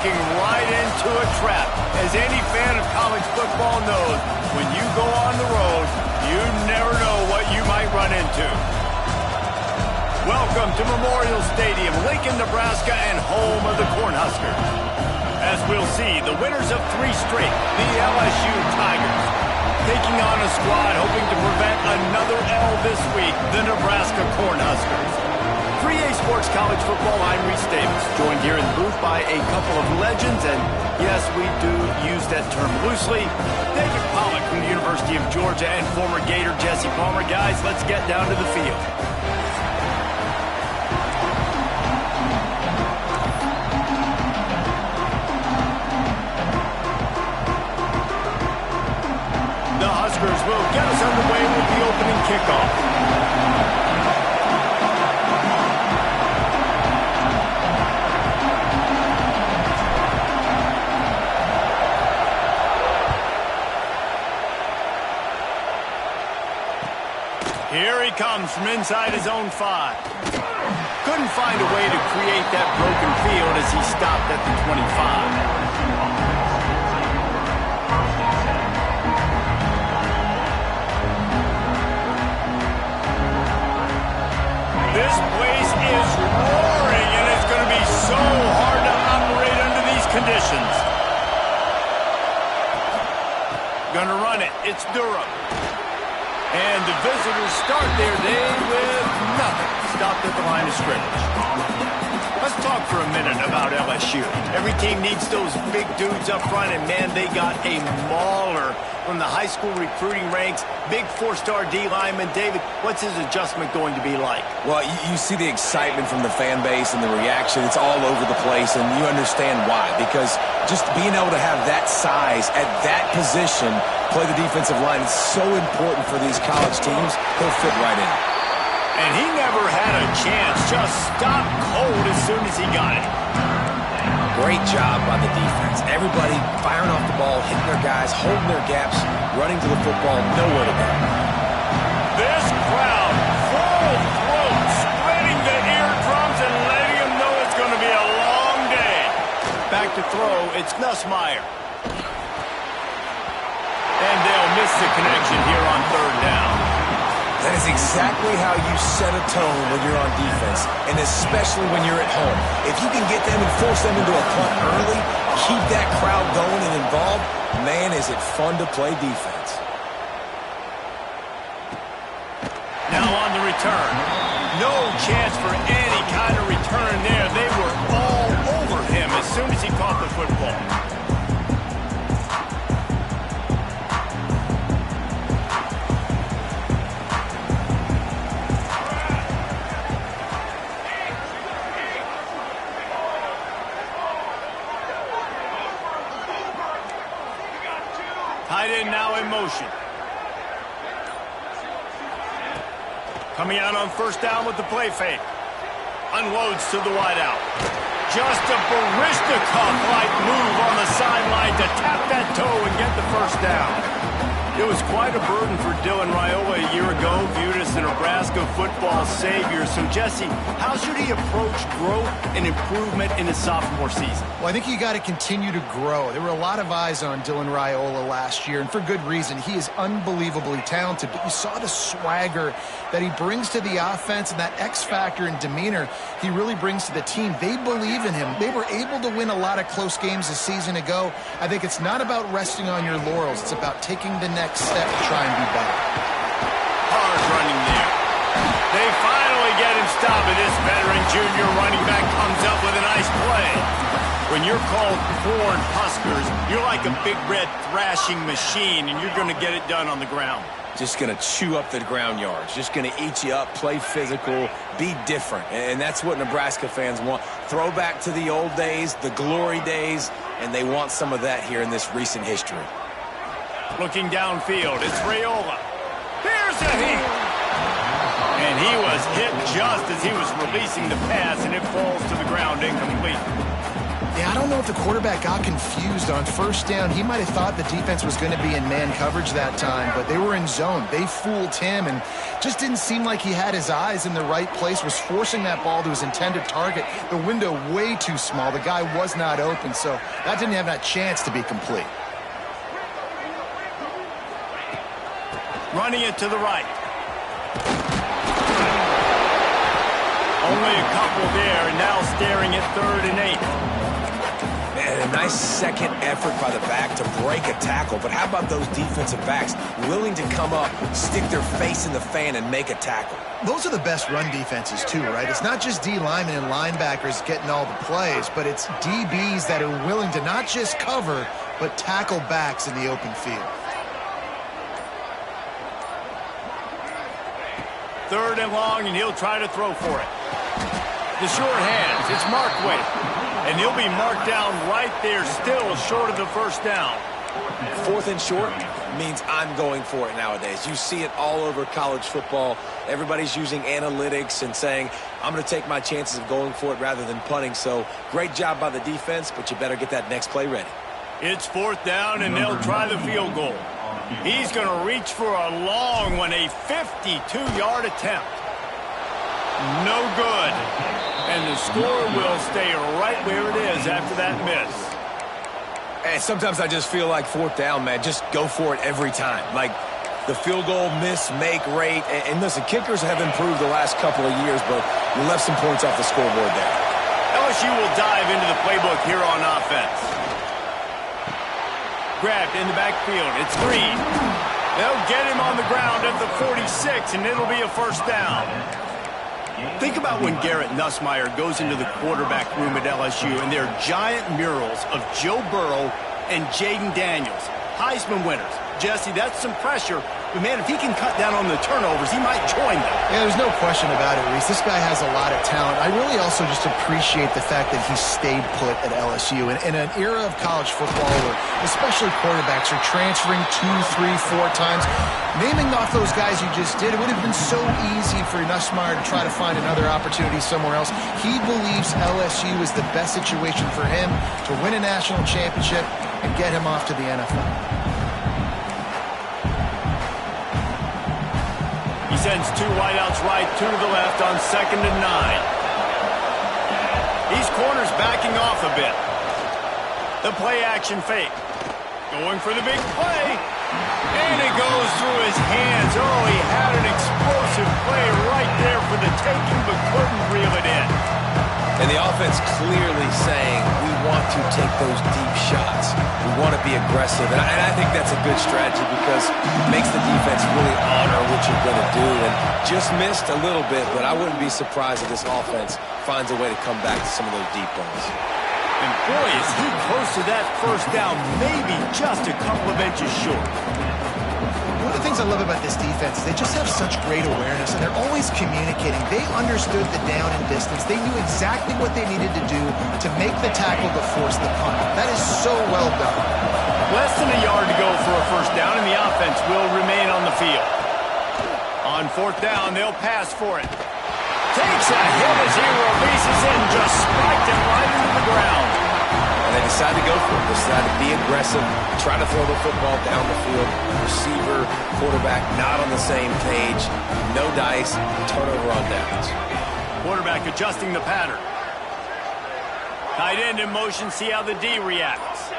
walking right into a trap. As any fan of college football knows, when you go on the road, you never know what you might run into. Welcome to Memorial Stadium, Lincoln, Nebraska, and home of the Cornhuskers. As we'll see, the winners of 3 straight, the LSU Tigers, taking on a squad hoping to prevent another L this week, the Nebraska Cornhuskers. 3A Sports College Football, I'm Reese Davis, joined here in the booth by a couple of legends, and yes, we do use that term loosely. David Pollack from the University of Georgia and former Gator Jesse Palmer. Guys, let's get down to the field. The Huskers will get us underway with the opening kickoff. Here he comes from inside his own 5. Couldn't find a way to create that broken field as he stopped at the 25. This place is roaring, and it's going to be so hard to operate under these conditions. Gonna run it. It's Durham. And the visitors start their day with nothing. Stopped at the line of scrimmage. Let's talk for a minute about LSU. Every team needs those big dudes up front, and man, they got a mauler from the high school recruiting ranks. Big 4-star D lineman. David, what's his adjustment going to be like? Well, you see the excitement from the fan base and the reaction. It's all over the place, and you understand why. Because just being able to have that size at that position, play the defensive line, is so important for these college teams. He'll fit right in. And he never had a chance. Just stopped cold as soon as he got it. Great job by the defense. Everybody firing off the ball, hitting their guys, holding their gaps, running to the football, nowhere to go. This crowd, full throat, spreading the eardrums and letting them know it's going to be a long day. Back to throw, it's Nussmeier. And they'll miss the connection here on 3rd down. That is exactly how you set a tone when you're on defense, and especially when you're at home. If you can get them and force them into a punt early, keep that crowd going and involved, man, is it fun to play defense. Now on the return. No chance for any kind of return there. They were all over him as soon as he caught the football. Tight end now in motion. Coming out on 1st down with the play fake. Unloads to the wideout. Just a Baryshnikov-like move on the sideline to tap that toe and get the 1st down. It was quite a burden for Dylan Raiola a year ago, viewed as the Nebraska football savior. So, Jesse, how should he approach growth and improvement in his sophomore season? Well, I think you got to continue to grow. There were a lot of eyes on Dylan Raiola last year, and for good reason. He is unbelievably talented, but you saw the swagger that he brings to the offense and that X factor and demeanor he really brings to the team. They believe in him. They were able to win a lot of close games a season ago. I think it's not about resting on your laurels. It's about taking the next step to try and be better. Hard running there. They finally get him stopped, and this veteran junior running back comes up with a nice play. When you're called Corn Huskers, you're like a big red thrashing machine, and you're going to get it done on the ground. Just going to chew up the ground yards. Just going to eat you up, play physical, be different. And that's what Nebraska fans want. Throwback to the old days, the glory days, and they want some of that here in this recent history. Looking downfield, it's Raiola. Here's a hit. And he was hit just as he was releasing the pass, and it falls to the ground incomplete. Yeah, I don't know if the quarterback got confused on first down. He might have thought the defense was going to be in man coverage that time, but they were in zone. They fooled him and just didn't seem like he had his eyes in the right place, was forcing that ball to his intended target. The window way too small. The guy was not open, so that didn't have that chance to be complete. Running it to the right. Only a couple there, and now staring at 3rd and 8. And a nice second effort by the back to break a tackle. But how about those defensive backs willing to come up, stick their face in the fan, and make a tackle? Those are the best run defenses too, right? It's not just D linemen and linebackers getting all the plays, but it's DBs that are willing to not just cover, but tackle backs in the open field. 3rd and long, and he'll try to throw for it. The short hands, it's Markway. And he'll be marked down right there, still short of the first down. 4th and short means I'm going for it nowadays. You see it all over college football. Everybody's using analytics and saying, I'm going to take my chances of going for it rather than punting. So great job by the defense, but you better get that next play ready. It's 4th down, and they'll try the field goal. He's going to reach for a long one, a 52-yard attempt. No good. And the score will stay right where it is after that miss. And sometimes I just feel like 4th down, man, just go for it every time. Like the field goal miss-make rate. And listen, kickers have improved the last couple of years, but you left some points off the scoreboard there. LSU will dive into the playbook here on offense. Grabbed in the backfield. It's Green. They'll get him on the ground at the 46, and it'll be a first down. Think about when Garrett Nussmeier goes into the quarterback room at LSU, and there are giant murals of Joe Burrow and Jaden Daniels, Heisman winners. Jesse, that's some pressure. But, man, if he can cut down on the turnovers, he might join them. Yeah, there's no question about it, Reese. This guy has a lot of talent. I really also just appreciate the fact that he stayed put at LSU. And in an era of college football where especially quarterbacks are transferring 2, 3, 4 times, naming off those guys you just did, it would have been so easy for Nussmeier to try to find another opportunity somewhere else. He believes LSU is the best situation for him to win a national championship and get him off to the NFL. Sends 2 wideouts right, 2 to the left on 2nd and 9. These corners backing off a bit. The play action fake. Going for the big play. And it goes through his hands. Oh, he had an explosive play right there for the taking, but couldn't reel it in. And the offense clearly saying, we want to take those deep shots. We want to be aggressive. And I think that's a good strategy because it makes the defense really honor what you're going to do. And just missed a little bit, but I wouldn't be surprised if this offense finds a way to come back to some of those deep balls. And boy, is he close to that first down, maybe just a couple of inches short. One of the things I love about this defense is they just have such great awareness, and they're always communicating. They understood the down and distance. They knew exactly what they needed to do to make the tackle to force the punt. That is so well done. Less than a yard to go for a first down, and the offense will remain on the field. On 4th down, they'll pass for it. Takes a hit as he releases it and just spiked it right into the ground. And they decide to go for it. They decide to be aggressive, try to throw the football down the field. Receiver, quarterback, not on the same page. No dice, turnover on downs. Quarterback adjusting the pattern. Tight end in motion, see how the D reacts.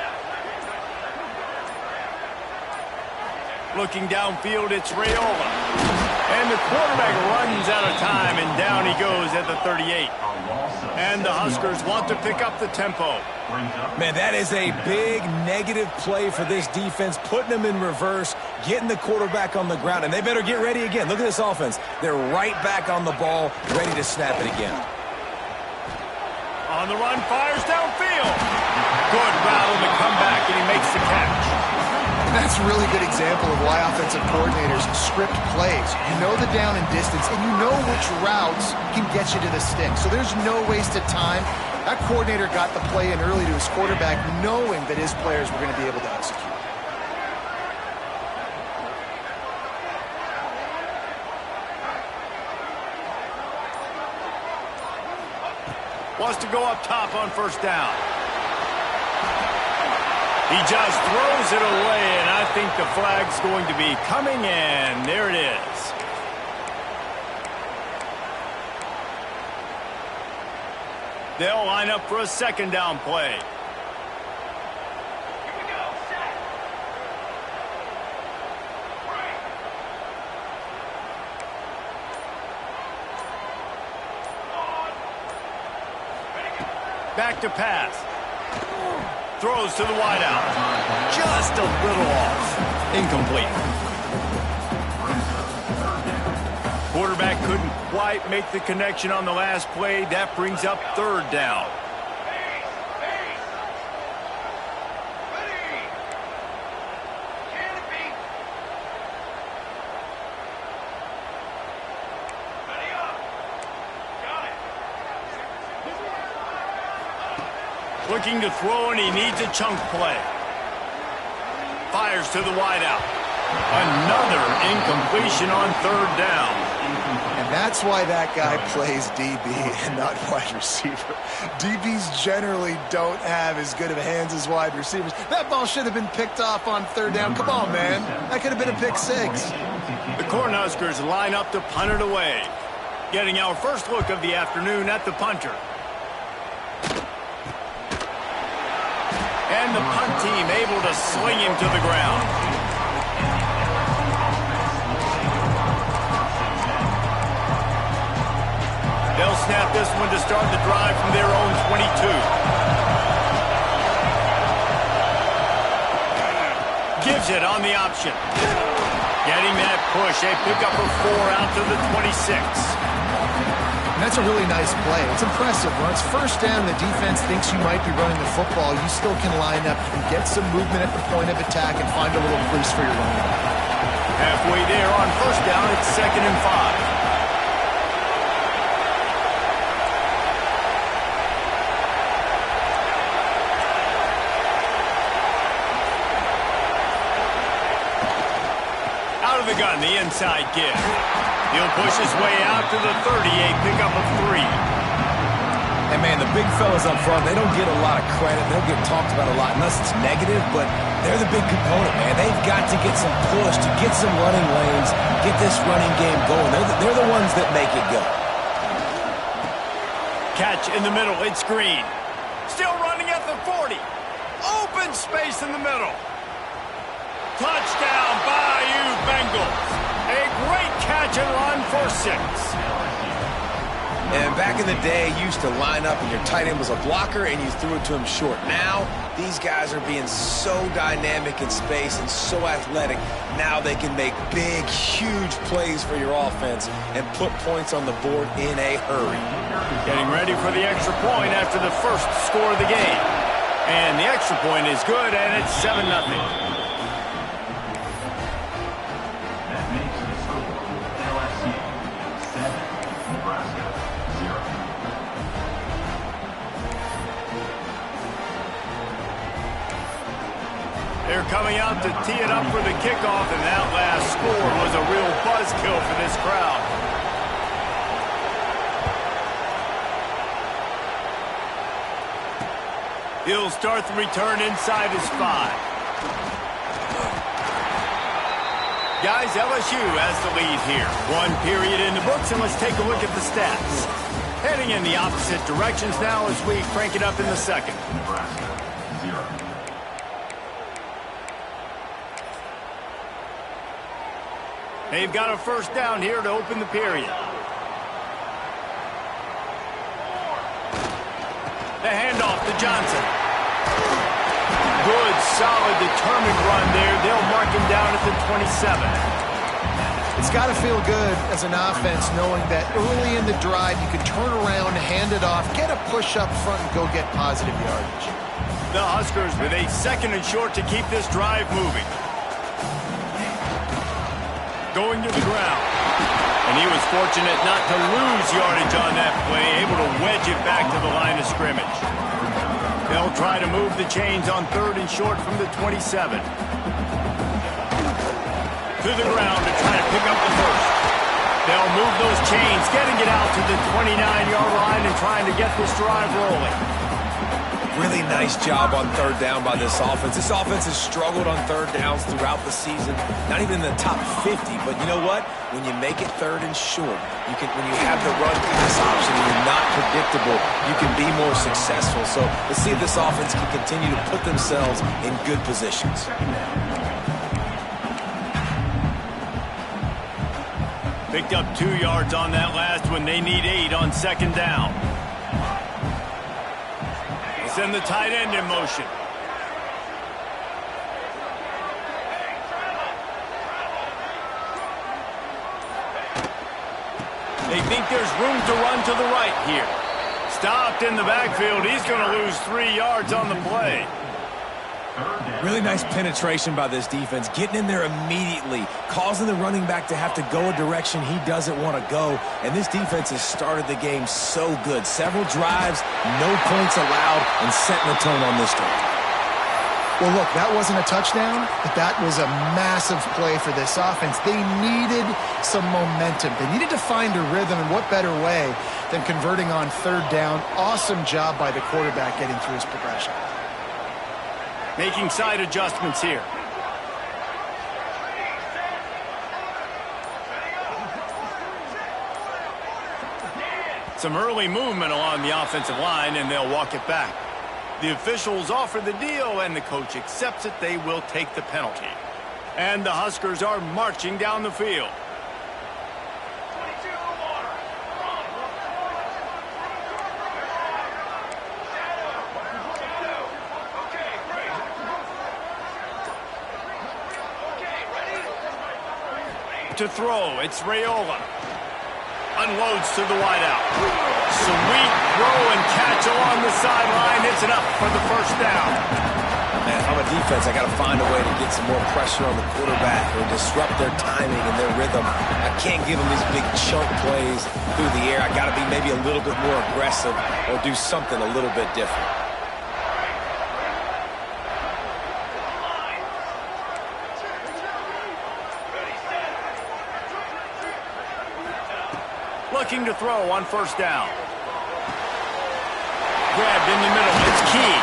Looking downfield, it's Raiola. And the quarterback runs out of time, and down he goes at the 38. And the Huskers want to pick up the tempo. Man, that is a big negative play for this defense, putting them in reverse, getting the quarterback on the ground, and they better get ready again. Look at this offense. They're right back on the ball, ready to snap it again. On the run, fires downfield. Good route on the comeback, and he makes the catch. That's a really good example of why offensive coordinators script plays. You know the down and distance, and you know which routes can get you to the stick. So there's no wasted time. That coordinator got the play in early to his quarterback, knowing that his players were going to be able to execute. Wants to go up top on first down. He just throws it away, and I think the flag's going to be coming in. There it is. They'll line up for a second down play. Back to pass. Throws to the wideout. Just a little off. Incomplete. Quarterback couldn't quite make the connection on the last play. That brings up third down. Looking to throw, and he needs a chunk play. Fires to the wideout. Another incompletion on third down. And that's why that guy plays DB and not wide receiver. DBs generally don't have as good of hands as wide receivers. That ball should have been picked off on third down. Come on, man. That could have been a pick six. The Cornhuskers line up to punt it away. Getting our first look of the afternoon at the punter. And the punt team able to sling him to the ground. They'll snap this one to start the drive from their own 22. Gives it on the option. Getting that push. A pickup of 4 out to the 26. And that's a really nice play. It's impressive. When it's first down, the defense thinks you might be running the football. You still can line up. You can get some movement at the point of attack and find a little crease for your running back. Halfway there on first down, it's 2nd and 5. Out of the gun, the inside give. He'll push his way out to the 38, pickup of 3. And, man, the big fellas up front, they don't get a lot of credit. They don't get talked about a lot unless it's negative, but they're the big component, man. They've got to get some push, to get some running lanes, get this running game going. They're the ones that make it go. Catch in the middle. It's Green. Still running at the 40. Open space in the middle. Touchdown, Bayou Bengals. A great catch and run for 6. And back in the day, you used to line up and your tight end was a blocker and you threw it to him short. Now, these guys are being so dynamic in space and so athletic. Now they can make big, huge plays for your offense and put points on the board in a hurry. Getting ready for the extra point after the first score of the game. And the extra point is good, and it's 7-0. They're coming out to tee it up for the kickoff, and that last score was a real buzzkill for this crowd. He'll start the return inside his 5. Guys, LSU has the lead here. 1 period in the books, and let's take a look at the stats. Heading in the opposite directions now as we crank it up in the second. They've got a first down here to open the period. The handoff to Johnson. Good, solid, determined run there. They'll mark him down at the 27. It's got to feel good as an offense knowing that early in the drive you can turn around, hand it off, get a push up front, and go get positive yardage. The Huskers with a 2nd and short to keep this drive moving. Going to the ground. And he was fortunate not to lose yardage on that play, able to wedge it back to the line of scrimmage. They'll try to move the chains on 3rd and short from the 27. To the ground to try to pick up the first. They'll move those chains, getting it out to the 29-yard line and trying to get this drive rolling. Really nice job on third down by this offense. This offense has struggled on third downs throughout the season. Not even in the top 50, but you know what? When you make it third and short, when you have the run pass option and you're not predictable, you can be more successful. So let's see if this offense can continue to put themselves in good positions. Picked up 2 yards on that last one. They need 8 on second down. Send the tight end in motion. They think there's room to run to the right here. Stopped in the backfield. He's going to lose 3 yards on the play. Really nice penetration by this defense, getting in there immediately, causing the running back to have to go a direction he doesn't want to go. And this defense has started the game so good. Several drives, no points allowed, and setting the tone on this drive. Well, look, that wasn't a touchdown, but that was a massive play for this offense. They needed some momentum. They needed to find a rhythm, and what better way than converting on third down. Awesome job by the quarterback getting through his progression. Making side adjustments here. Some early movement along the offensive line, and they'll walk it back. The officials offer the deal, and the coach accepts it. They will take the penalty. And the Huskers are marching down the field. To throw, it's Raiola. Unloads to the wideout. Sweet throw and catch along the sideline. It's enough for the first down. Man, if I'm a defense, I got to find a way to get some more pressure on the quarterback or disrupt their timing and their rhythm. I can't give them these big chunk plays through the air. I got to be maybe a little bit more aggressive or do something a little bit different. Looking to throw on first down. Grabbed in the middle. It's Key.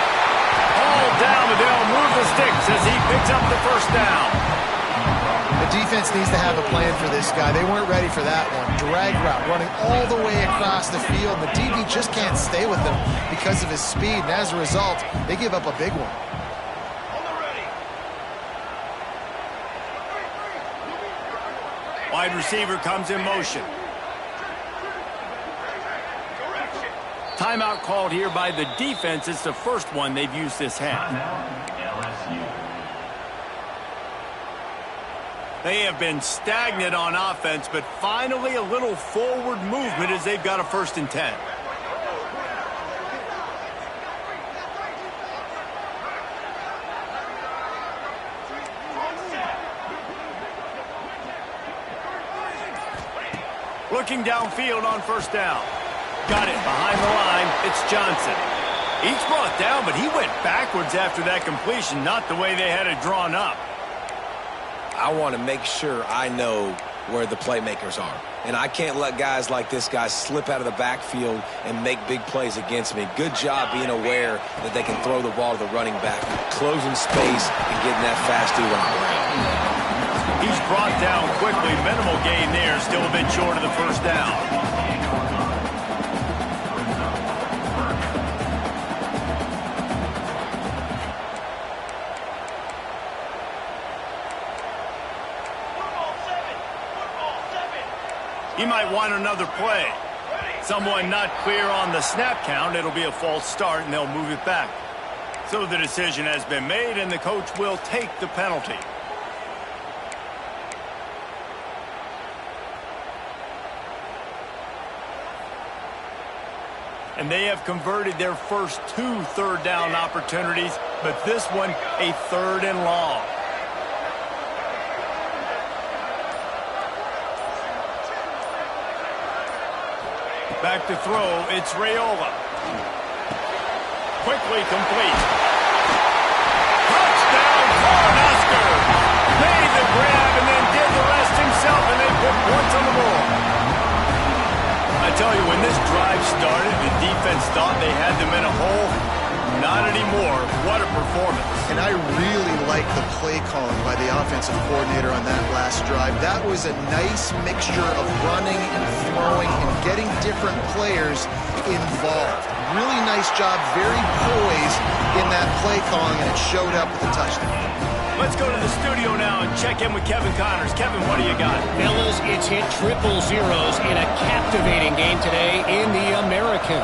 All down, but they'll move the sticks as he picks up the first down. The defense needs to have a plan for this guy. They weren't ready for that one. Drag route running all the way across the field. The DB just can't stay with him because of his speed, and as a result, they give up a big one. Wide receiver comes in motion. Timeout called here by the defense. It's the first one they've used this half. They have been stagnant on offense, but finally a little forward movement as they've got a 1st and 10. Looking downfield on first down. Got it behind the line. It's Johnson. He's brought down, but he went backwards after that completion, not the way they had it drawn up. I want to make sure I know where the playmakers are. And I can't let guys like this guy slip out of the backfield and make big plays against me. Good job being aware that they can throw the ball to the running back, closing space and getting that fast dude on the ground. He's brought down quickly. Minimal gain there. Still a bit short of the first down. He might want another play. Someone not clear on the snap count. It'll be a false start, and they'll move it back. So the decision has been made, and the coach will take the penalty. And they have converted their first 2 third down opportunities, but this one a 3rd and long. Back to throw, it's Raiola. Quickly complete. Touchdown, Cornhusker! Made the grab and then did the rest himself, and they put points on the board. I tell you, when this drive started, the defense thought they had them in a hole. not anymore. What a performance. And I really like the play calling by the offensive coordinator on that last drive. That was a nice mixture of running and throwing and getting different players involved. Really nice job, very poised in that play calling, and it showed up with a touchdown. Let's go to the studio now and check in with Kevin Connors. Kevin, what do you got? Fellas, it's hit triple zeros in a captivating game today in the American.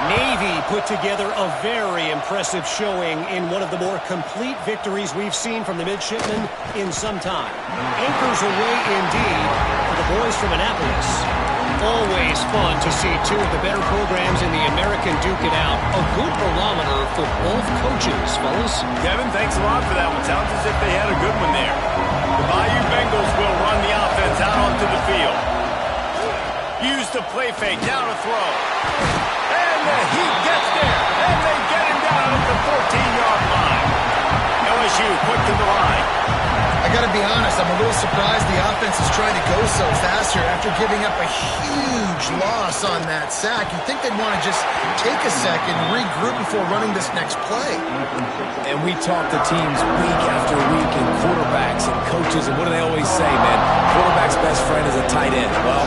Navy put together a very impressive showing in one of the more complete victories we've seen from the midshipmen in some time. Anchors away indeed for the boys from Annapolis. Always fun to see two of the better programs in the American duke it out. A good barometer for both coaches, fellas. Kevin, thanks a lot for that one. Sounds as if they had a good one there. The Bayou Bengals will run the offense out onto the field. Use the play fake, down a throw. And the Heat gets there. And they get him down at the 14-yard line. LSU quick to the line. I got to be honest, I'm a little surprised the offense is trying to go so fast here after giving up a huge loss on that sack. You'd think they'd want to just take a second, regroup before running this next play. And we talk to teams week after week and quarterbacks and coaches, and what do they always say, man? Quarterback's best friend is a tight end. Well,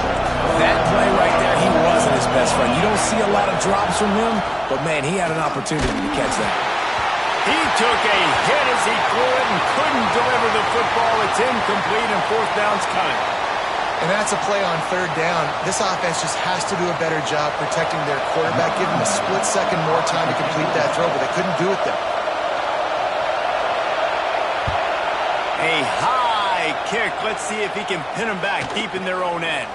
that play right there, he wasn't his best friend. You don't see a lot of drops from him, but, man, he had an opportunity to catch that. He took a hit as he threw it and couldn't deliver the football. It's incomplete and fourth down's coming. And that's a play on third down. This offense just has to do a better job protecting their quarterback, give him a split second more time to complete that throw, but they couldn't do it there. A high kick. Let's see if he can pin him back deep in their own end.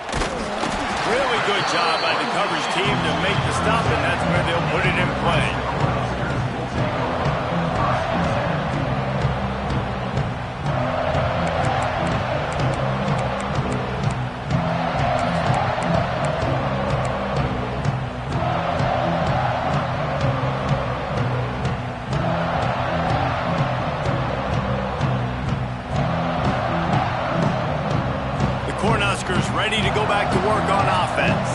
Really good job by the coverage team to make the stop, and that's where they'll put it in play. Ready to go back to work on offense.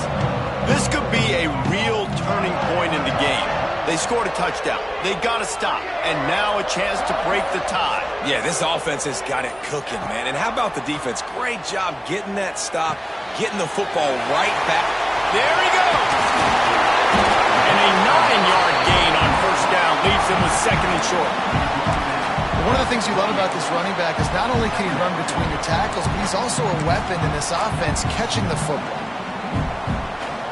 This could be a real turning point in the game. They scored a touchdown. They got to stop. And now a chance to break the tie. Yeah, this offense has got it cooking, man. And how about the defense? Great job getting that stop, getting the football right back. There he goes. And a 9-yard gain on first down leaves him with second and short. One of the things you love about this running back is not only can he run between the tackles, but he's also a weapon in this offense catching the football.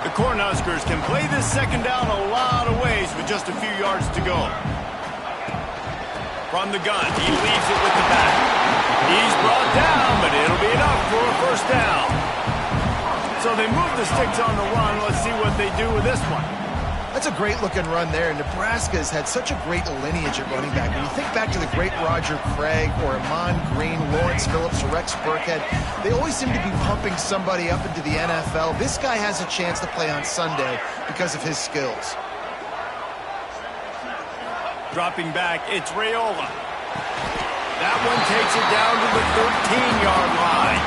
The Cornhuskers can play this second down a lot of ways with just a few yards to go. From the gun, he leaves it with the back. He's brought down, but it'll be enough for a first down. So they move the sticks on the run. Let's see what they do with this one. That's a great-looking run there. Nebraska has had such a great lineage at running back. When you think back to the great Roger Craig or Amon Green, Lawrence Phillips, or Rex Burkhead, they always seem to be pumping somebody up into the NFL. This guy has a chance to play on Sunday because of his skills. Dropping back, it's Raiola. That one takes it down to the 13-yard line.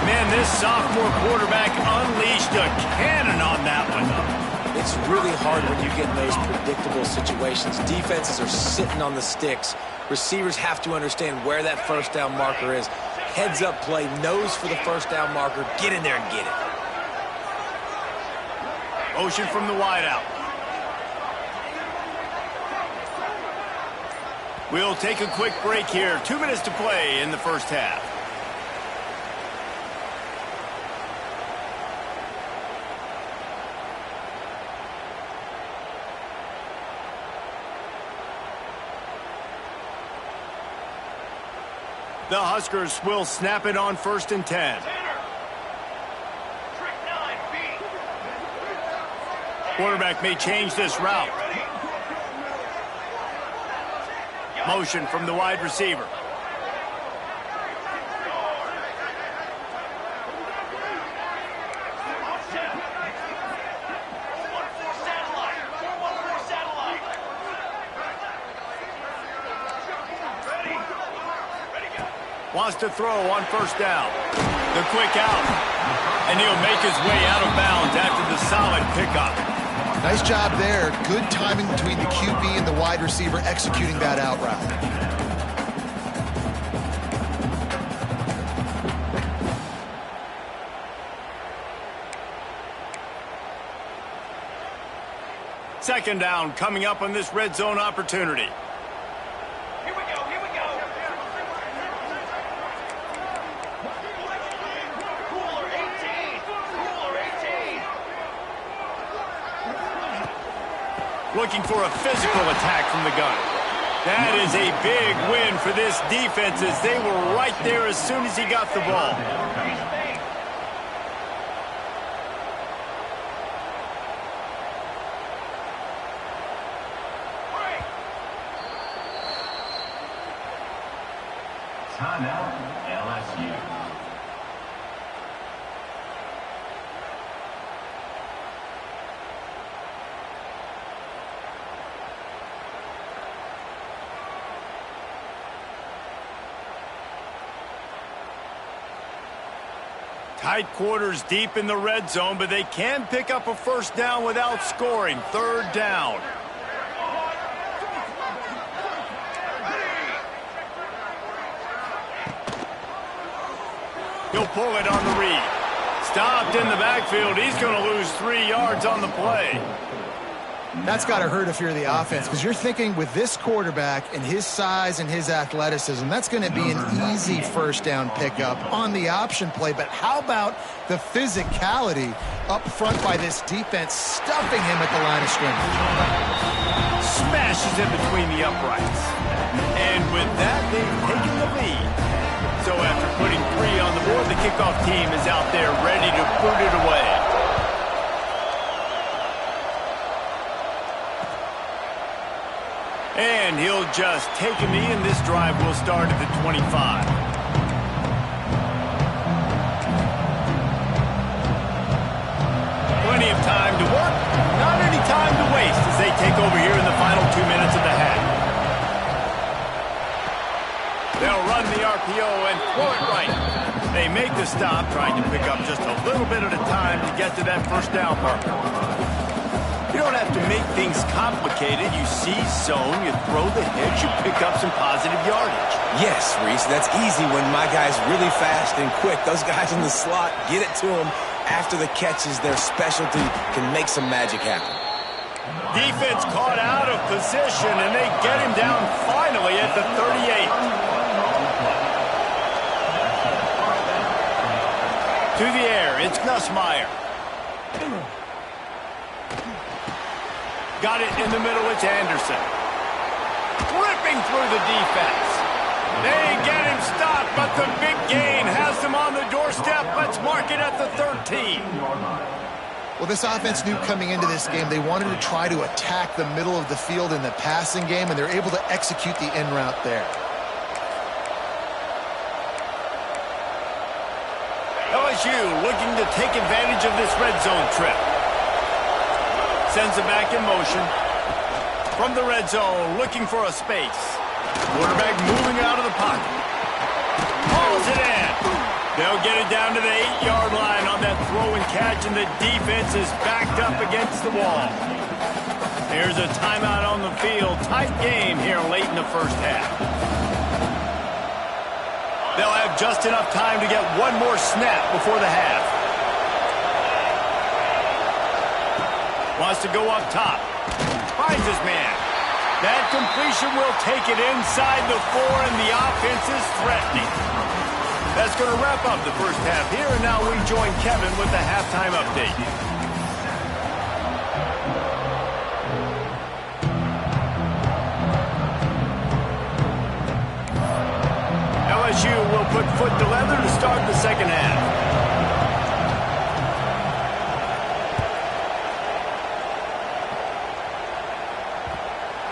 Man, this sophomore quarterback unleashed a cannon on that one. It's really hard when you get in those predictable situations. Defenses are sitting on the sticks. Receivers have to understand where that first down marker is. Heads up play, nose for the first down marker. Get in there and get it. Motion from the wideout. We'll take a quick break here. 2 minutes to play in the first half. The Huskers will snap it on 1st and 10. Quarterback may change this route. Motion from the wide receiver. Wants to throw on 1st down. The quick out. And he'll make his way out of bounds after the solid pickup. Nice job there. Good timing between the QB and the wide receiver executing that out route. Second down coming up on this red zone opportunity. Here we go, here we go. Cooler 18, Cooler 18. Looking for a physical attack from the gun. That is a big win for this defense as they were right there as soon as he got the ball. Timeout, LSU. Tight quarters deep in the red zone, but they can pick up a first down without scoring. Third down. He'll pull it on the read. Stopped in the backfield. He's going to lose 3 yards on the play. That's got to hurt if you're the offense, because you're thinking with this quarterback and his size and his athleticism, that's going to be an easy first down pickup on the option play. But how about the physicality up front by this defense, stuffing him at the line of scrimmage? Smashes in between the uprights. And with that, they've taken the lead. So after putting 3 on the board, the kickoff team is out there ready to boot it away. And he'll just take a knee, and this drive will start at the 25. Plenty of time to work, not any time to waste as they take over here in the final 2 minutes of the half. They'll run the RPO and throw it right. They make the stop, trying to pick up just a little bit at a time to get to that first down marker. You don't have to make things complicated. You see zone, you throw the hitch, you pick up some positive yardage. Yes, Reese, that's easy when my guy's really fast and quick. Those guys in the slot, get it to them after the catches. Their specialty can make some magic happen. Defense caught out of position, and they get him down finally at the 38. To the air, it's Nussmeier. Got it in the middle, it's Anderson. Ripping through the defense. They get him stopped, but the big gain has them on the doorstep. Let's mark it at the 13. Well, this offense knew coming into this game they wanted to try to attack the middle of the field in the passing game, and they're able to execute the in route there. LSU looking to take advantage of this red zone trip. Sends it back in motion. From the red zone, looking for a space. Quarterback moving out of the pocket. Hauls it in. They'll get it down to the 8-yard line on that throw and catch, and the defense is backed up against the wall. Here's a timeout on the field. Tight game here late in the first half. They'll have just enough time to get one more snap before the half. Wants to go up top. Finds his man. That completion will take it inside the 4, and the offense is threatening. That's going to wrap up the first half here, and now we join Kevin with the halftime update. LSU will put foot to leather to start the second half.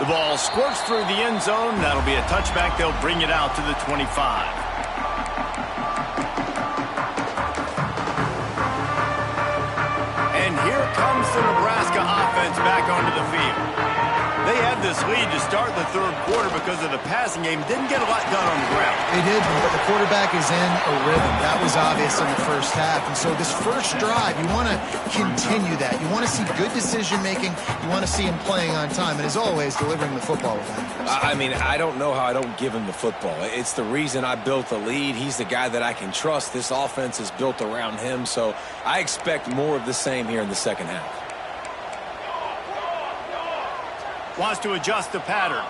The ball squirts through the end zone. That'll be a touchback. They'll bring it out to the 25. And here comes the Nebraska offense back onto the field. They had had this lead to start the third quarter because of the passing game. Didn't get a lot done on the ground. They did, but the quarterback is in a rhythm. That was obvious in the first half. And so this first drive, you want to continue that. You want to see good decision-making. You want to see him playing on time. And as always, delivering the football with accuracy. I mean, I don't know how I don't give him the football. It's the reason I built the lead. He's the guy that I can trust. This offense is built around him. So I expect more of the same here in the second half. Wants to adjust the pattern.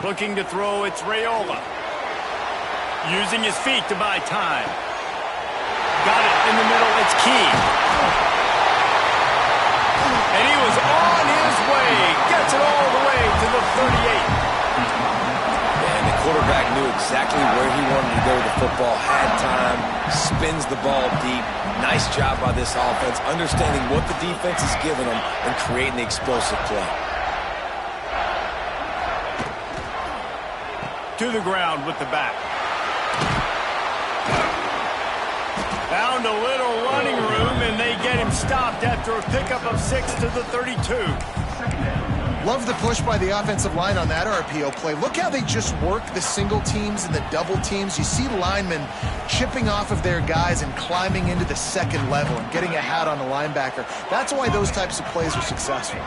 Looking to throw, it's Raiola. Using his feet to buy time. Got it in the middle, it's Key. And he was on his way. Gets it all the way to the 38. And the quarterback knew exactly where he wanted to go with the football, had time, spins the ball deep. Nice job by this offense, understanding what the defense is giving them and creating the explosive play. To the ground with the back. Found a little running room, and they get him stopped after a pickup of 6 to the 32. Love the push by the offensive line on that RPO play. Look how they just work the single teams and the double teams. You see linemen chipping off of their guys and climbing into the second level and getting a hat on the linebacker. That's why those types of plays are successful.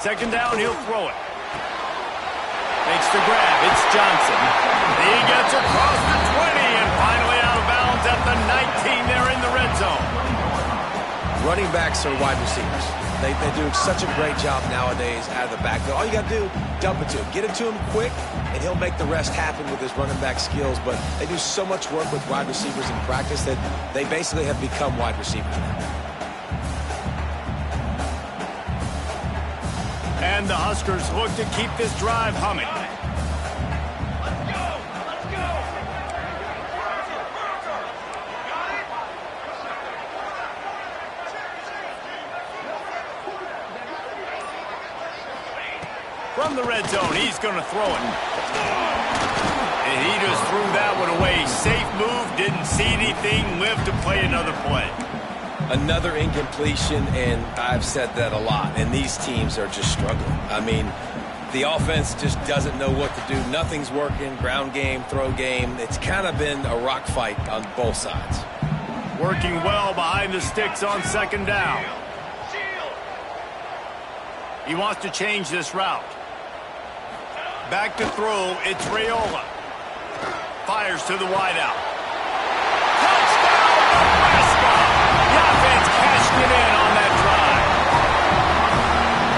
Second down, he'll throw it. Makes the grab. It's Johnson. He gets across the 20 and finally out of bounds at the 19 there in the red zone. Running backs are wide receivers. They do such a great job nowadays out of the backfield. All you got to do, dump it to him. Get it to him quick, and he'll make the rest happen with his running back skills. But they do so much work with wide receivers in practice that they basically have become wide receivers now. And the Huskers look to keep this drive humming. Let's go! Let's go! From the red zone, he's going to throw it. And he just threw that one away. Safe move, didn't see anything, lived to play another play. Another incompletion, and I've said that a lot, and these teams are just struggling. I mean, the offense just doesn't know what to do. Nothing's working, ground game, throw game. It's kind of been a rock fight on both sides. Working well behind the sticks on second down. He wants to change this route. Back to throw, it's Raiola. Fires to the wideout. Touchdown, Nebraska! The offense cashed it in on that drive.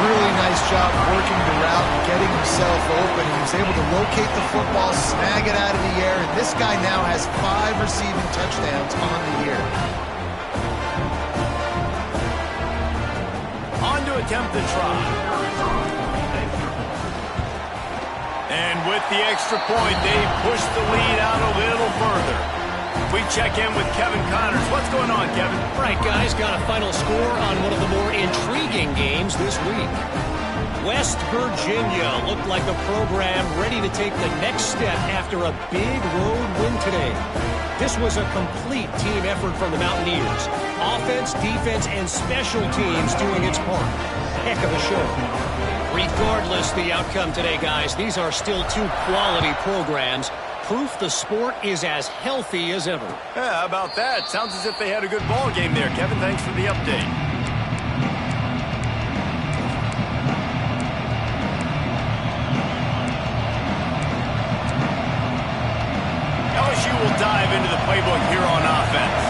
Really nice job working the route and getting himself open. He was able to locate the football, snag it out of the air, and this guy now has 5 receiving touchdowns on the year. On to attempt the try. And with the extra point, they push the lead out a little further. We check in with Kevin Connors. What's going on, Kevin? Right, guys, got a final score on one of the more intriguing games this week. West Virginia looked like a program ready to take the next step after a big road win today. This was a complete team effort from the Mountaineers. Offense, defense, and special teams doing its part. Heck of a show. Regardless the outcome today, guys, these are still 2 quality programs. Proof the sport is as healthy as ever. Yeah, how about that? Sounds as if they had a good ball game there, Kevin. Thanks for the update. LSU will dive into the playbook here on offense.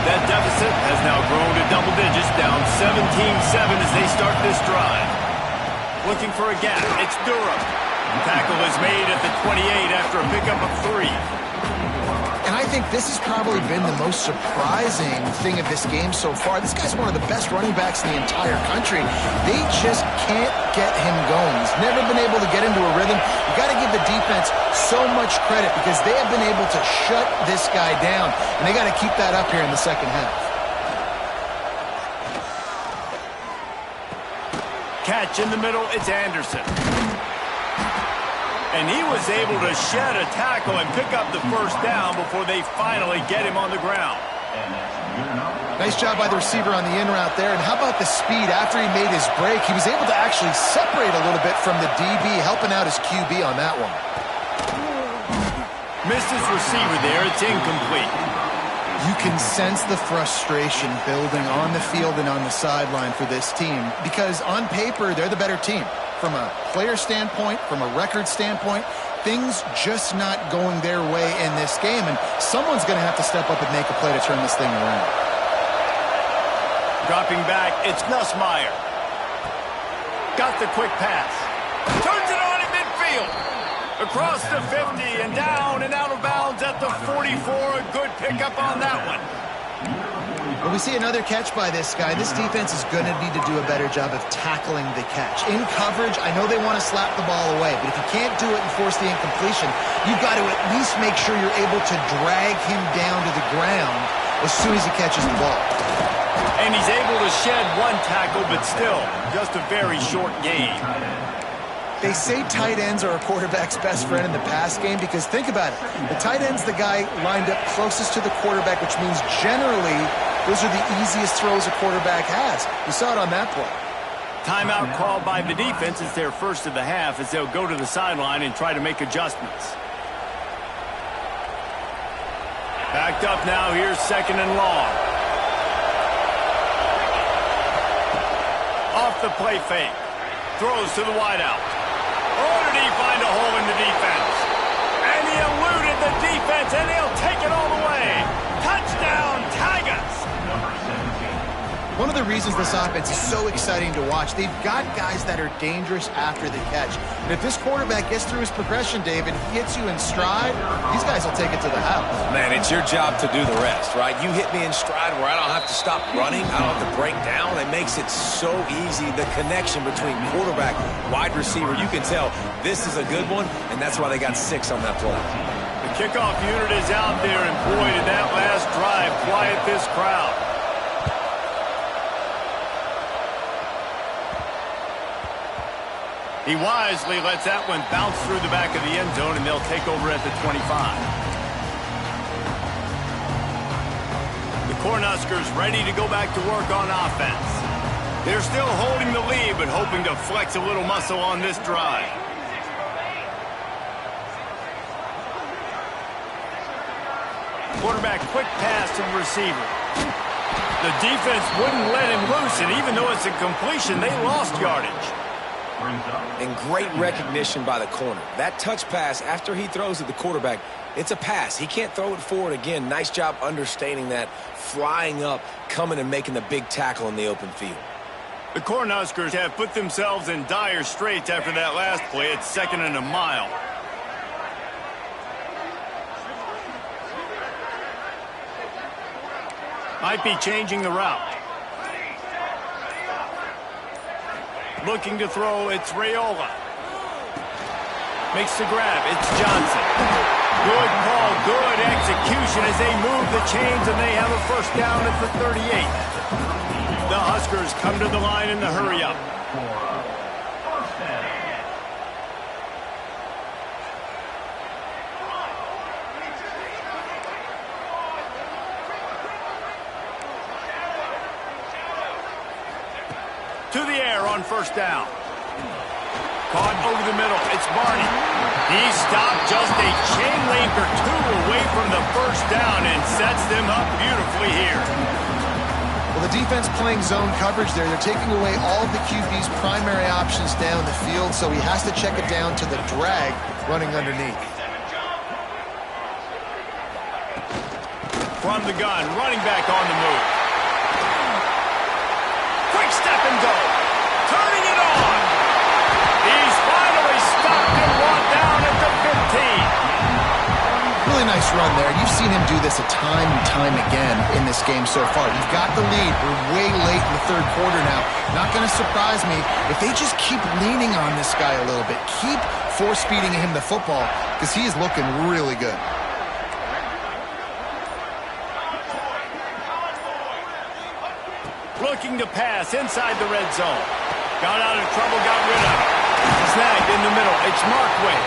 That deficit has now grown to double digits, down 17-7 as they start this drive. Looking for a gap. It's Durham. Tackle is made at the 28 after a pickup of 3. And I think this has probably been the most surprising thing of this game so far. This guy's one of the best running backs in the entire country. They just can't get him going. He's never been able to get into a rhythm. You got to give the defense so much credit because they have been able to shut this guy down. And they got to keep that up here in the second half. catch in the middle. It's Anderson. And he was able to shed a tackle and pick up the first down before they finally get him on the ground. Nice job by the receiver on the in route there. And how about the speed after he made his break? He was able to actually separate a little bit from the DB, helping out his QB on that one. Missed his receiver there. It's incomplete. You can sense the frustration building on the field and on the sideline for this team because on paper, they're the better team. From a player standpoint, from a record standpoint, things just not going their way in this game, and someone's going to have to step up and make a play to turn this thing around. Dropping back, it's Nussmeier. Got the quick pass. Turns it on in midfield. Across the 50 and down and out of bounds at the 44. A good pickup on that one. Well, we see another catch by this guy. This defense is going to need to do a better job of tackling the catch. In coverage, I know they want to slap the ball away, but if you can't do it and force the incompletion, you've got to at least make sure you're able to drag him down to the ground as soon as he catches the ball. And he's able to shed one tackle, but still, just a very short gain. They say tight ends are a quarterback's best friend in the pass game because think about it. The tight end's the guy lined up closest to the quarterback, which means generally those are the easiest throws a quarterback has. We saw it on that play. Timeout called by the defense. It's their first of the half as they'll go to the sideline and try to make adjustments. Backed up now. Here's second and long. Off the play fake. Throws to the wideout. Oh, did he find a hole in the defense? And he eluded the defense, and he'll take it all the way. Touchdown, Tigers! One of the reasons this offense is so exciting to watch, they've got guys that are dangerous after the catch. And if this quarterback gets through his progression, David, he hits you in stride, these guys will take it to the house. Man, it's your job to do the rest, right? You hit me in stride where I don't have to stop running. I don't have to break down. It makes it so easy. The connection between quarterback, wide receiver, you can tell this is a good one, and that's why they got 6 on that play. The kickoff unit is out there, and boy, did that last drive quiet this crowd. He wisely lets that one bounce through the back of the end zone, and they'll take over at the 25. The Cornhuskers ready to go back to work on offense. They're still holding the lead, but hoping to flex a little muscle on this drive. Quarterback quick pass to the receiver. The defense wouldn't let him loose, and even though it's a completion, they lost yardage. And great recognition by the corner. That touch pass after he throws at the quarterback, it's a pass. He can't throw it forward again. Nice job understanding that, flying up, coming and making the big tackle in the open field. The Cornhuskers have put themselves in dire straits after that last play. It's second and a mile. Might be changing the route. Looking to throw, it's Raiola. Makes the grab, it's Johnson. Good call, good execution as they move the chains, and they have a first down at the 38. The Huskers come to the line in the hurry-up. To the air on first down. Caught over the middle. It's Barney. He stopped just a chain link or two away from the first down and sets them up beautifully here. Well, the defense playing zone coverage there. They're taking away all of the QB's primary options down the field, so he has to check it down to the drag running underneath. From the gun, running back on the move. Quick step and go. Turning it on. He's finally stopped and brought down at the 15. Really nice run there. You've seen him do this a time and time again in this game so far. You've got the lead. We're way late in the third quarter now. Not going to surprise me if they just keep leaning on this guy a little bit. Keep force-feeding him the football because he is looking really good. Looking to pass inside the red zone. Got out of trouble, got rid of it. Snagged in the middle. It's Markway.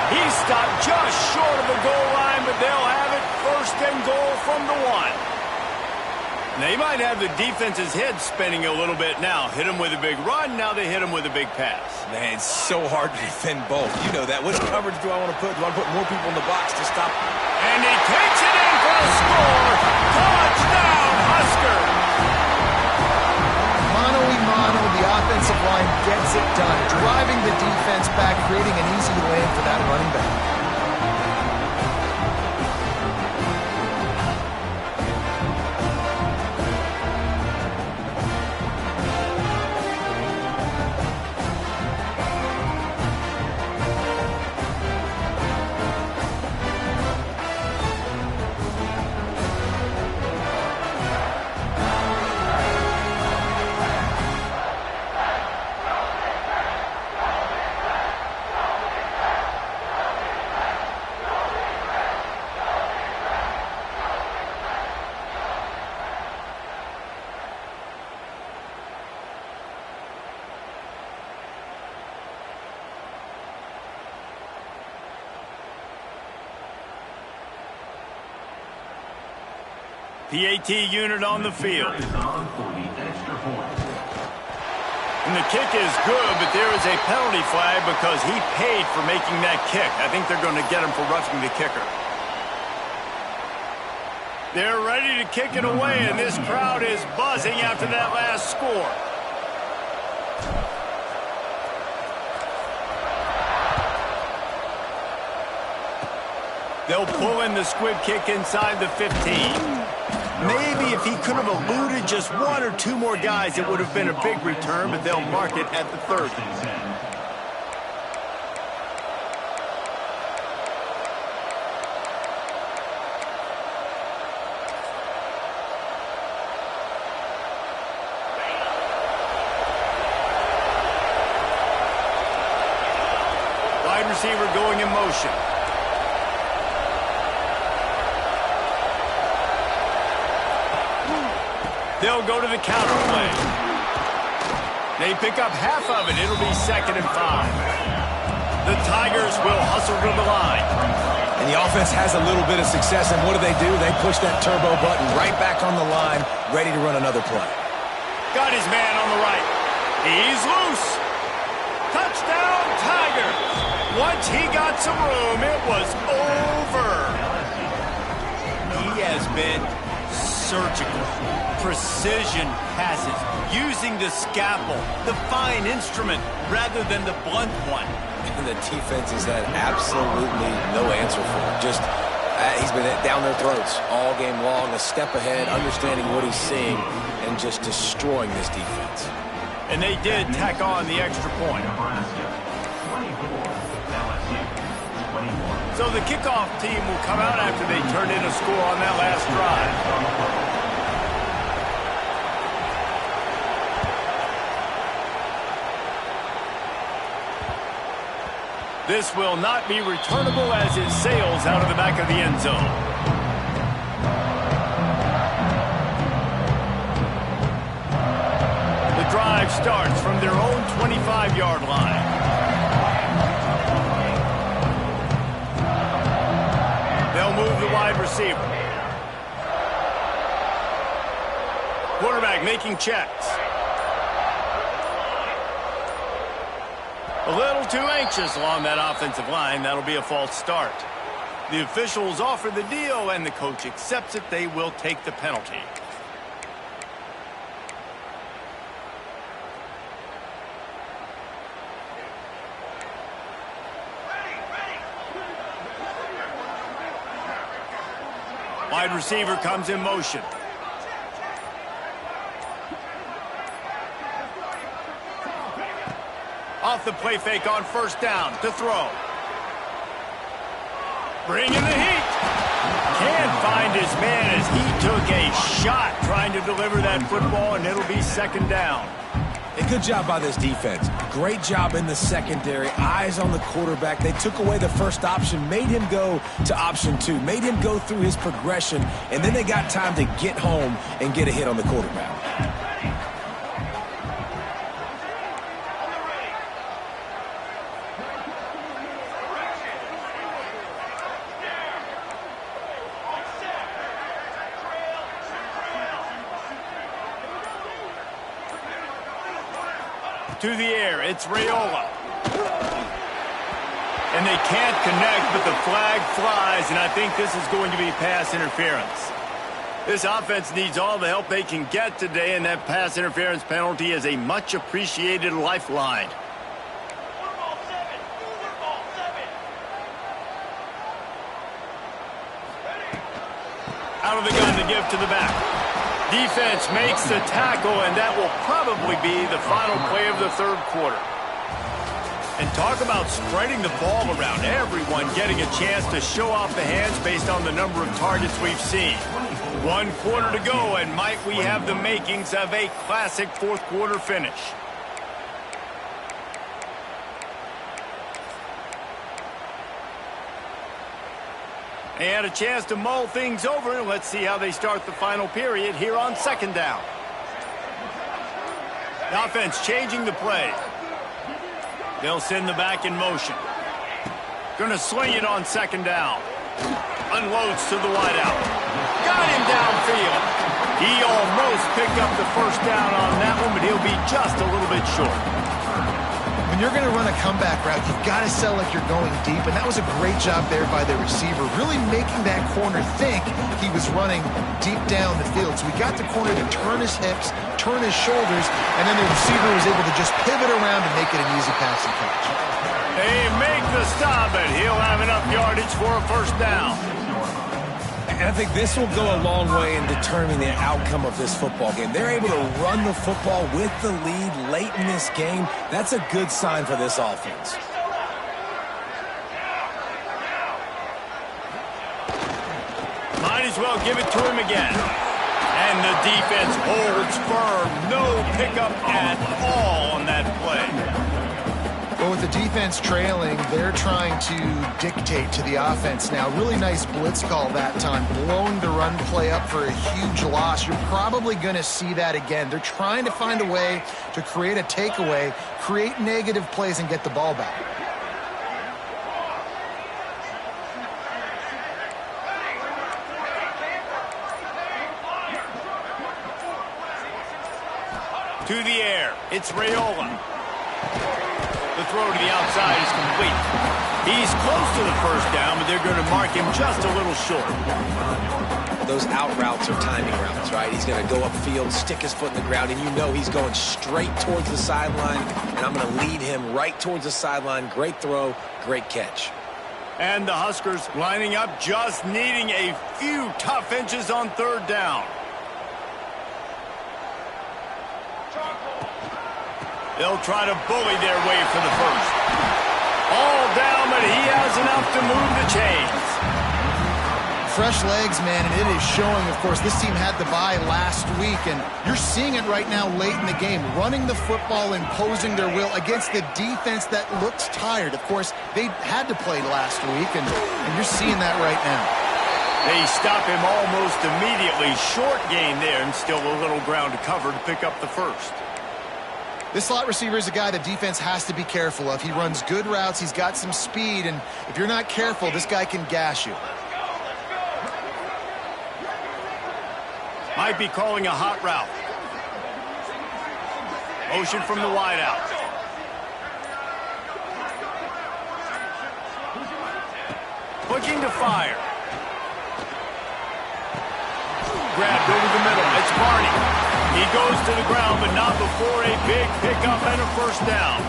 He stopped just short of the goal line, but they'll have it first and goal from the 1. They might have the defense's head spinning a little bit now. Hit them with a big run, now they hit them with a big pass. Man, it's so hard to defend both. You know that. Which coverage do I want to put? Do I put more people in the box to stop? And he takes it in for a score. Touchdown, Husker! Mano-a-mano, the offensive line gets it done, driving the defense back, creating an easy lane for that running back. PAT unit on the field. And the kick is good, but there is a penalty flag because he paid for making that kick. I think they're going to get him for roughing the kicker. They're ready to kick it away, and this crowd is buzzing after that last score. They'll pull in the squib kick inside the 15. Maybe if he could have eluded just 1 or 2 more guys, it would have been a big return, but they'll mark it at the 30. Wide receiver going in motion. They'll go to the counter play. They pick up half of it. It'll be 2nd and 5. The Tigers will hustle to the line. And the offense has a little bit of success, and what do? They push that turbo button right back on the line, ready to run another play. Got his man on the right. He's loose. Touchdown, Tigers. Once he got some room, it was over. He has been surgical. Precision passes, using the scalpel, the fine instrument, rather than the blunt one. And the defense has had absolutely no answer for it. Just, he's been down their throats all game long, a step ahead, understanding what he's seeing, and just destroying this defense. And they did tack on the extra point. So the kickoff team will come out after they turn in a score on that last drive. This will not be returnable as it sails out of the back of the end zone. The drive starts from their own 25-yard line. They'll move the wide receiver. Quarterback making checks. A little too anxious along that offensive line. That'll be a false start. The officials offer the deal, and the coach accepts it. They will take the penalty. Wide receiver comes in motion. Off the play fake on first down to throw. Bringing the heat. Can't find his man as he took a shot trying to deliver that football, and it'll be 2nd down. A good job by this defense. Great job in the secondary. Eyes on the quarterback. They took away the first option, made him go to option 2, made him go through his progression, and then they got time to get home and get a hit on the quarterback. To the air, it's Raiola. And they can't connect, but the flag flies, and I think this is going to be pass interference. This offense needs all the help they can get today, and that pass interference penalty is a much-appreciated lifeline. Out of the gun to give to the back. Defense makes the tackle, and that will probably be the final play of the third quarter. And talk about spreading the ball around. Everyone getting a chance to show off the hands based on the number of targets we've seen. 1 quarter to go, and might we have the makings of a classic fourth quarter finish. They had a chance to mull things over, and let's see how they start the final period here on second down. The offense changing the play. They'll send the back in motion. Going to swing it on second down. Unloads to the wideout. Got him downfield. He almost picked up the first down on that one, but he'll be just a little bit short. When you're going to run a comeback route, you've got to sell like you're going deep, and that was a great job there by the receiver, really making that corner think he was running deep down the field. So we got the corner to turn his hips, turn his shoulders, and then the receiver was able to just pivot around and make it an easy pass and catch. They make the stop, and he'll have enough yardage for a first down. And I think this will go a long way in determining the outcome of this football game. They're able to run the football with the lead late in this game. That's a good sign for this offense. Might as well give it to him again. And the defense holds firm. No pickup at all on that play. Well, with the defense trailing, they're trying to dictate to the offense now. Really nice blitz call that time, blowing the run play up for a huge loss. You're probably going to see that again. They're trying to find a way to create a takeaway, create negative plays, and get the ball back. To the air, it's Raiola. The throw to the outside is complete. He's close to the first down, but they're going to mark him just a little short. Those out routes are timing routes, right? He's going to go upfield, stick his foot in the ground, and you know he's going straight towards the sideline, and I'm going to lead him right towards the sideline. Great throw, great catch. And the Huskers lining up, just needing a few tough inches on third down. They'll try to bully their way for the first. All down, but he has enough to move the chains. Fresh legs, man, and it is showing. Of course, this team had the bye last week, and you're seeing it right now late in the game, running the football, imposing their will against the defense that looks tired. Of course, they had to play last week, and you're seeing that right now. They stop him almost immediately. Short gain there, and still a little ground to cover to pick up the first. This slot receiver is a guy the defense has to be careful of. He runs good routes. He's got some speed, and if you're not careful, this guy can gash you. Might be calling a hot route. Motion from the wideout. Looking to fire. Grabbed over the middle. It's Barney. He goes to the ground, but not before a big pickup and a first down.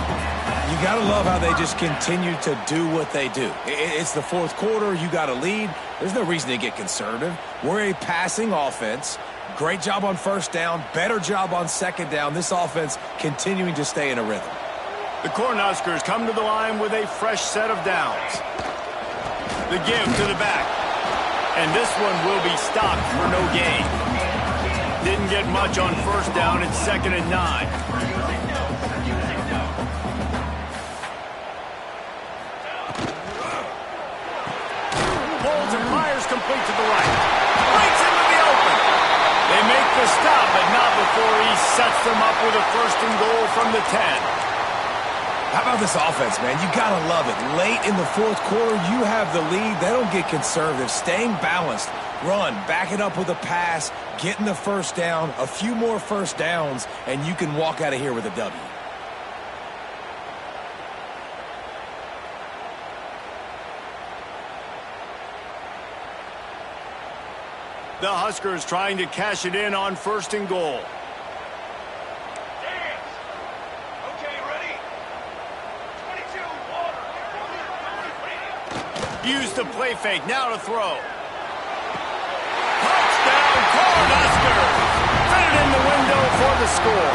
You got to love how they just continue to do what they do. It's the fourth quarter. You got to lead. There's no reason to get conservative. We're a passing offense. Great job on first down. Better job on second down. This offense continuing to stay in a rhythm. The Cornhuskers come to the line with a fresh set of downs. The give to the back. And this one will be stopped for no gain. Didn't get much on first down. It's 2nd and 9. Pulls and fires complete to the right. Breaks into the open. They make the stop, but not before he sets them up with a 1st and goal from the 10. How about this offense, man? You got to love it. Late in the fourth quarter, you have the lead. They don't get conservative. Staying balanced. Run, back it up with a pass, getting the first down, a few more first downs, and you can walk out of here with a W. The Huskers trying to cash it in on 1st and goal. Dance. Okay, ready? 22, water. Use the play fake, now to throw. Touchdown, Cornhuskers! Fit it in the window for the score.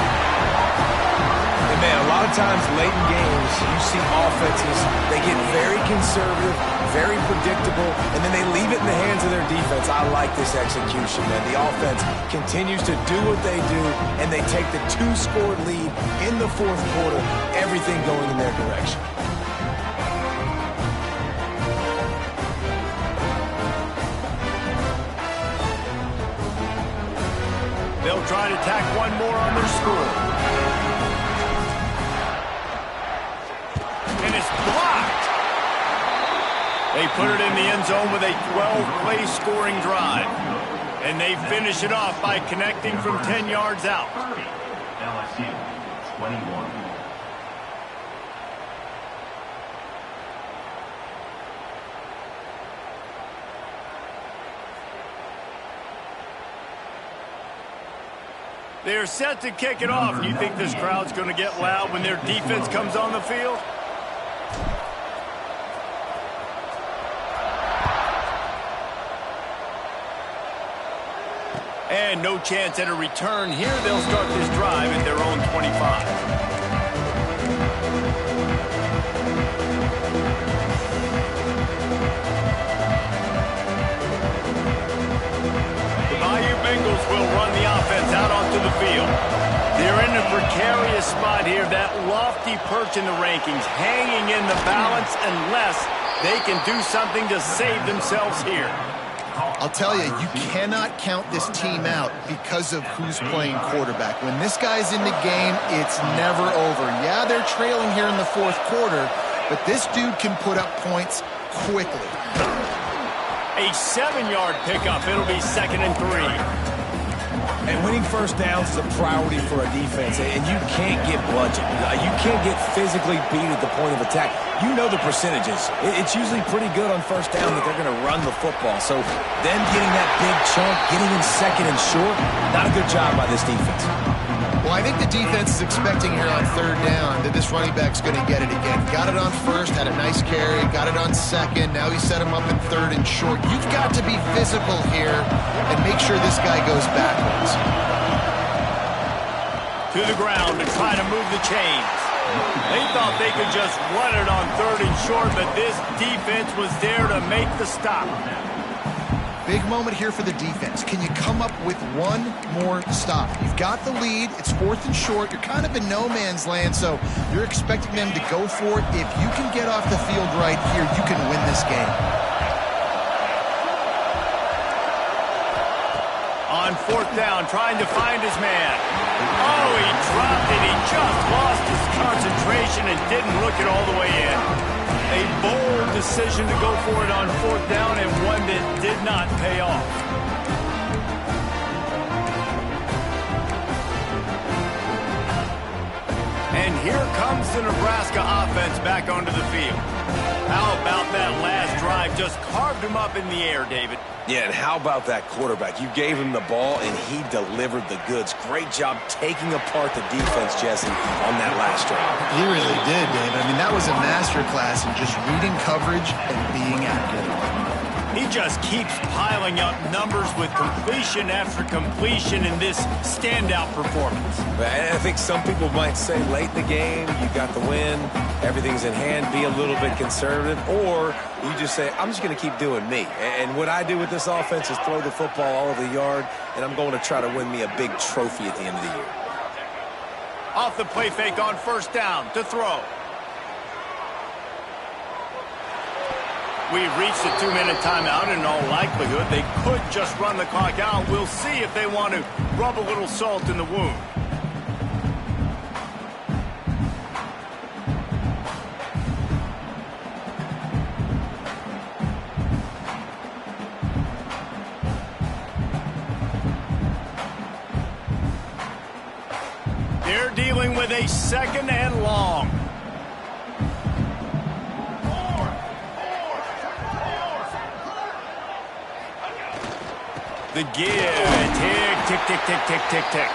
And man, a lot of times late in games, you see offenses, they get very conservative, very predictable, and then they leave it in the hands of their defense. I like this execution, man. The offense continues to do what they do, and they take the 2-score lead in the 4th quarter, everything going in their direction. They'll try to tack one more on their score. And it's blocked. They put it in the end zone with a 12-play scoring drive. And they finish it off by connecting from 10 yards out. LSU 21. They're set to kick it off. You think this crowd's going to get loud when their defense comes on the field? And no chance at a return here. They'll start this drive at their own 25. The Bayou Bengals will run the offense out onto the field. They're in a precarious spot here, that lofty perch in the rankings, hanging in the balance unless they can do something to save themselves here. I'll tell you, you cannot count this team out because of who's playing quarterback. When this guy's in the game, it's never over. Yeah, they're trailing here in the 4th quarter, but this dude can put up points quickly. A 7-yard pickup. It'll be 2nd and 3. And winning first downs is a priority for a defense, and you can't get bludgeoned. You can't get physically beat at the point of attack. You know the percentages. It's usually pretty good on first down that they're going to run the football. So them getting that big chunk, getting in 2nd and short, not a good job by this defense. Well, I think the defense is expecting here on 3rd down that this running back's going to get it again. Got it on 1st, had a nice carry, got it on 2nd. Now he set him up in 3rd and short. You've got to be physical here and make sure this guy goes backwards. To the ground to try to move the chains. They thought they could just run it on 3rd and short, but this defense was there to make the stop. Big moment here for the defense. Can you come up with one more stop? You've got the lead. It's 4th and short. You're kind of in no man's land, so you're expecting them to go for it. If you can get off the field right here, you can win this game. On 4th down, trying to find his man. Oh, he dropped it. He just lost his concentration and didn't look it all the way in. A bold decision to go for it on 4th down, and one that did not pay off. And here comes the Nebraska offense back onto the field. How about that last drive? Just carved him up in the air, David. Yeah, and how about that quarterback? You gave him the ball, and he delivered the goods. Great job taking apart the defense, Jesse, on that last drive. He really did, Dave. I mean, that was a masterclass in just reading coverage and being accurate. He just keeps piling up numbers with completion after completion in this standout performance. I think some people might say late in the game, you got the win, everything's in hand, be a little bit conservative, or you just say, I'm just going to keep doing me. And what I do with this offense is throw the football all over the yard, and I'm going to try to win me a big trophy at the end of the year. Off the play fake on 1st down to throw. We've reached a 2-minute timeout. In all likelihood, they could just run the clock out. We'll see if they want to rub a little salt in the wound. They're dealing with a 2nd and long. The give. Tick, tick, tick, tick, tick, tick, tick.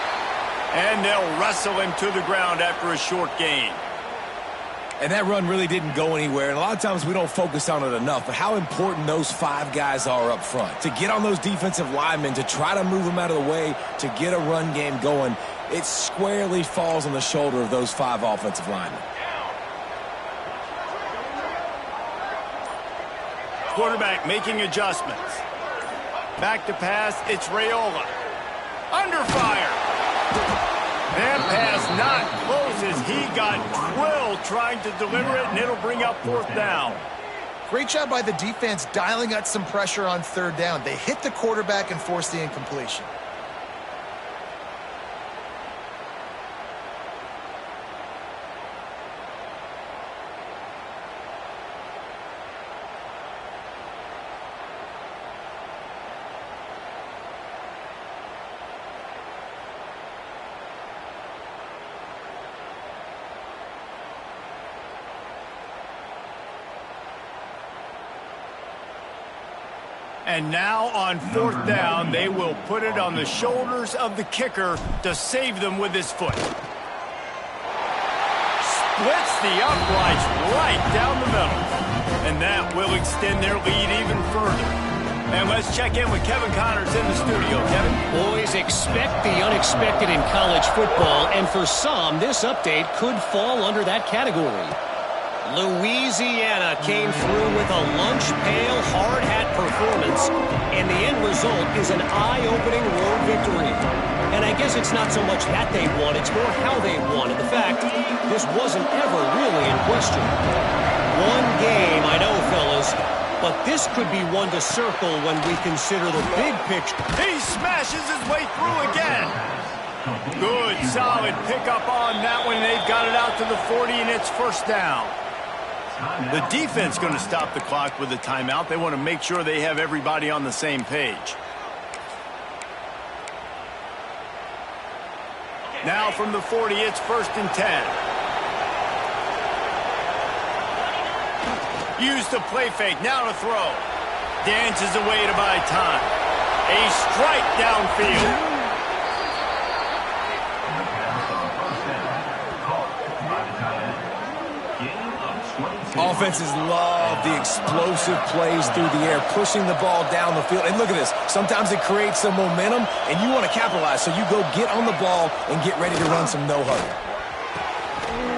And they'll wrestle him to the ground after a short gain. And that run really didn't go anywhere. And a lot of times we don't focus on it enough, but how important those 5 guys are up front. To get on those defensive linemen, to try to move them out of the way, to get a run game going, it squarely falls on the shoulder of those 5 offensive linemen. Quarterback making adjustments. Back to pass, it's Raiola. Under fire. That pass not close as he got drilled trying to deliver it, and it'll bring up 4th down. Great job by the defense dialing up some pressure on 3rd down. They hit the quarterback and forced the incompletion. And now on 4th down, they will put it on the shoulders of the kicker to save them with his foot. Splits the uprights right down the middle. And that will extend their lead even further. And let's check in with Kevin Connors in the studio. Kevin? Boys, expect the unexpected in college football, and for some, this update could fall under that category. Louisiana came through with a lunch pail hard hat performance, and the end result is an eye-opening road victory. And I guess it's not so much that they won, it's more how they won. And the fact, this wasn't ever really in question. One game, I know, fellas, but this could be one to circle when we consider the big picture. He smashes his way through again. Good, solid pickup on that one. They've got it out to the 40, and it's 1st down. The defense going to stop the clock with a timeout. They want to make sure they have everybody on the same page. Now from the 40, it's 1st and 10. Use the play fake. Now to throw. Dances away to buy time. A strike downfield. Offenses love the explosive plays through the air, pushing the ball down the field. And look at this. Sometimes it creates some momentum, and you want to capitalize. So you go get on the ball and get ready to run some no-huddle.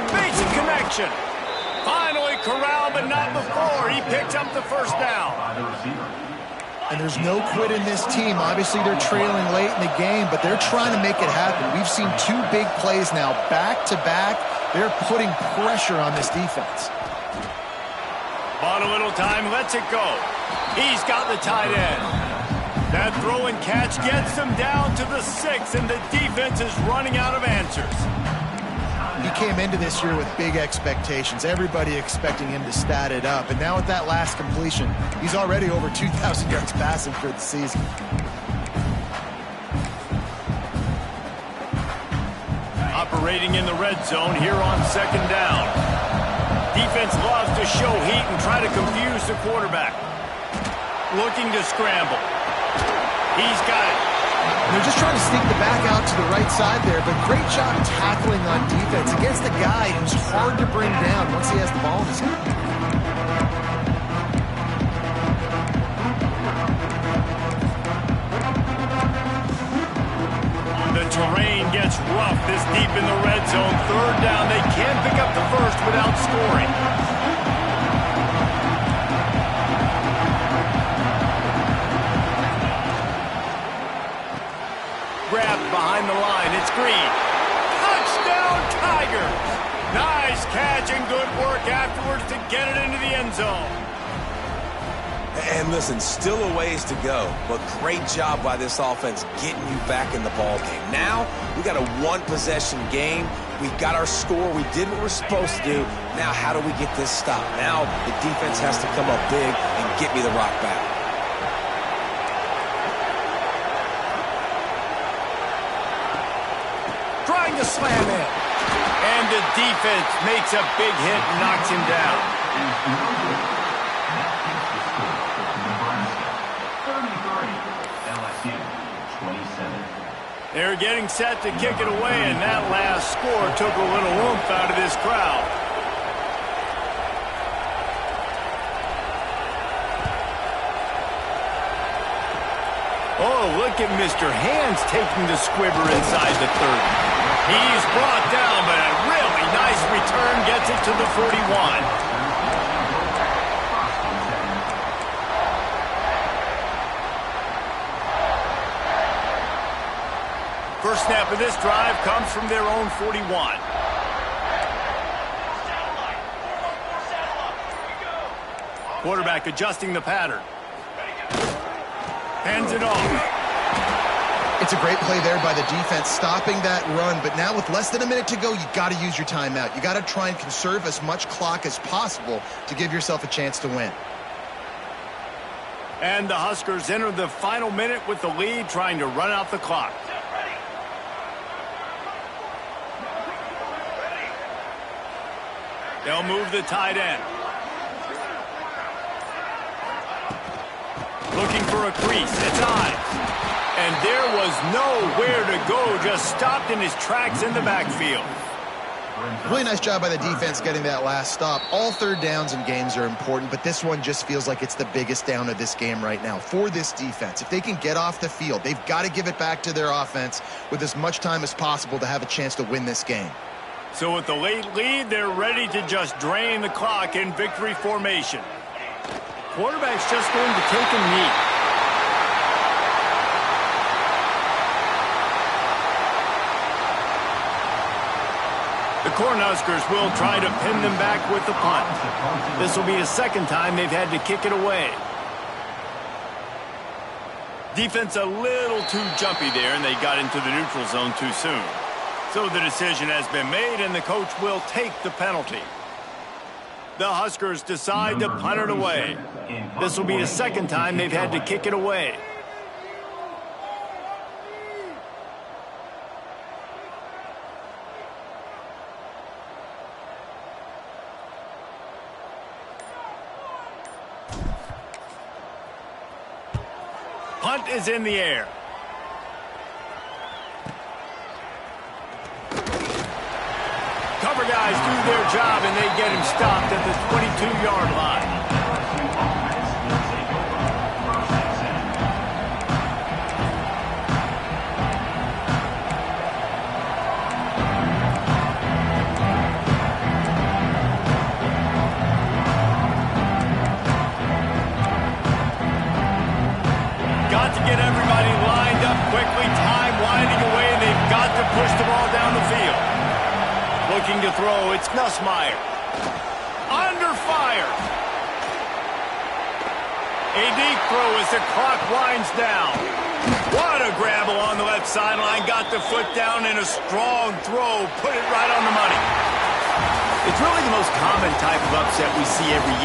Basic connection. Finally corralled, but not before. He picks up the 1st down. And there's no quit in this team. Obviously, they're trailing late in the game, but they're trying to make it happen. We've seen 2 big plays now, back-to-back. They're putting pressure on this defense. Bought a little time, lets it go. He's got the tight end. That throw and catch gets them down to the 6, and the defense is running out of answers. He came into this year with big expectations. Everybody expecting him to stat it up. And now with that last completion, he's already over 2,000 yards passing for the season. Operating in the red zone here on 2nd down. Defense loves to show heat and try to confuse the quarterback. Looking to scramble. He's got it. They're just trying to sneak the back out to the right side there, but great job tackling on defense against a guy who's hard to bring down once he has the ball in his hand. The terrain gets rough this deep in the red zone. 3rd down. They can't pick up the 1st without scoring. Grabbed behind the line. It's Green. Touchdown, Tigers. Nice catch and good work afterwards to get it into the end zone. And listen, still a ways to go, but great job by this offense getting you back in the ball game. Now, we got a 1-possession game. We got our score. We did what we're supposed to do. Now, how do we get this stopped? Now, the defense has to come up big and get me the rock back. Trying to slam in. And the defense makes a big hit and knocks him down. LSU. They're getting set to kick it away, and that last score took a little oomph out of this crowd. Oh, look at Mr. Hands taking the squibber inside the 30. He's brought down, but a really nice return gets it to the 41. First snap of this drive comes from their own 41. Quarterback adjusting the pattern. Hands it off. It's a great play there by the defense, stopping that run. But now with less than a minute to go, you got to use your timeout. You got to try and conserve as much clock as possible to give yourself a chance to win. And the Huskers enter the final minute with the lead, trying to run out the clock. They'll move the tight end. Looking for a crease. It's Ives. And there was nowhere to go. Just stopped in his tracks in the backfield. Really nice job by the defense getting that last stop. All third downs in games are important, but this one just feels like it's the biggest down of this game right now for this defense. If they can get off the field, they've got to give it back to their offense with as much time as possible to have a chance to win this game. So with the late lead, they're ready to just drain the clock in victory formation. Quarterback's just going to take a knee. The Cornhuskers will try to pin them back with the punt. This will be the second time they've had to kick it away. Defense a little too jumpy there, and they got into the neutral zone too soon. So the decision has been made, and the coach will take the penalty. The Huskers decide to punt it away. This will be the second time they've had to kick it away. Punt is in the air. Cover guys do their job, and they get him stopped at the 22-yard line. Got to get everybody lined up quickly, time winding away, and they've got to push the ball down the field. Looking to throw, it's Nussmeier. Under fire. A deep throw as the clock winds down. What a grab along the left sideline. Got the foot down in a strong throw. Put it right on the money. It's really the most common type of upset we see every year.